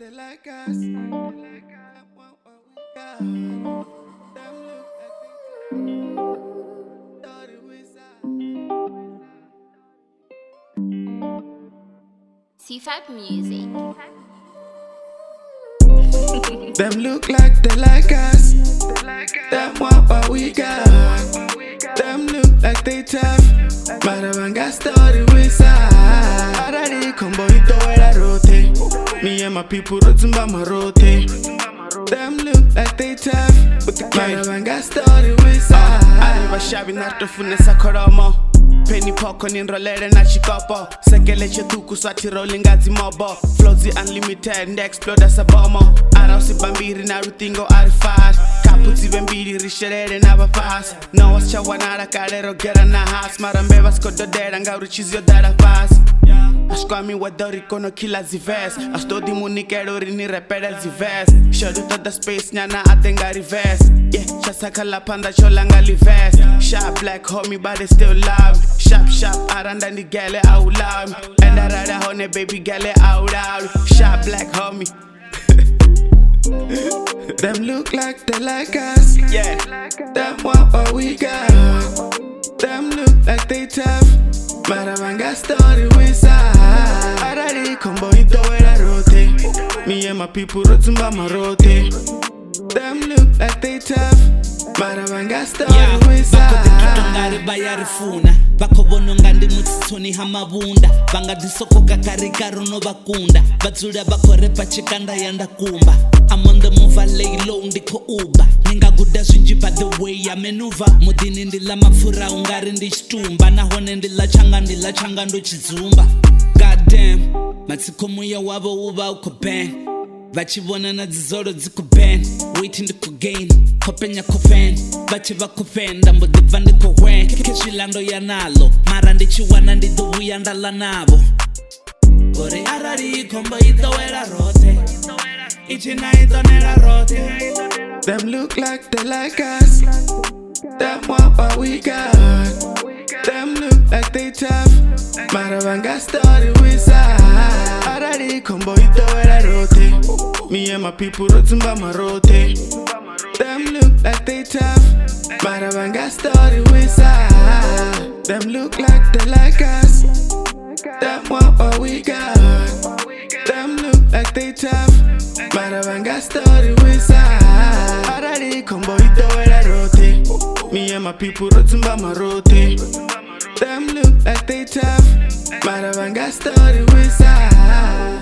they like us. Want what we got. Them look like they thought it was TOOFAB music. Them look like they like us. Them want what we got. Them look like they tough. Maravanga story with side. Already Khombo era rote. Me and my people rotumba marote. Them look like they tough. Maravanga story with side. Arriva shabby nato funesa koromo. Penny popcorn in rolere na chikopo. Sekeleche tuku swati rolling ngazi mobo. Floaty unlimited and exploder sabomo. Arausi bambiri na rutingo arifat. Kaputi bambiri risherere na bafas. No was chawanara karero gera na has. Marambe vaskodo dera nga ruchizio dara fas. Askwami wadori kono kila zives. Astodi munikero rini repere zives. Shodu toda space nyana atenga reverse. Yeah, shasaka la panda cholanga lives. Sharp black homie but they still love. Sharp aranda ni gale out loud. And I ride a honey baby gale out loud. Sharp black homie. Them look like they like us. Yeah. Them want what we got. Them look like they tough. Maravanga story with side. Already Khombo era rote. Me and my people rotumba marote. Them look like they tough. Maravanga story with side. Bakobona ngandi mutsoni hamabunda vangadisoko kakarika runo bakunda batsula bakorepa chikanda yanda kumba. I'm on the move, I lay low ndiko uba ningaguda zwinji by the way I maneuver mudini ndila mafura ungari ndichitumba nahone ndila changa ndo chizumba. Goddamn matsiko muya wavo uva uko bang vachivona na dzizoro dziko ban waiting ndiko gain kopenya kopen vachi vakopenda mbodibva ndiko wen kezvilando yanalo mara ndichiwana ndidhovuya ndala navo gore arari Khombo era rote ichina itonera rote. Them look like they like us. Them want what we got. Them look like they tough. Maravanga story with side. Already Khombo era rote. Me and my people rotumba marote. Them look like they tough. Maravanga story with side. Them look like they like us. Them want what we got. Them look like they tough. Maravanga story with side. Already Khombo era rote. Me and my people rotumba marote. Them look like they tough. Maravanga story with side.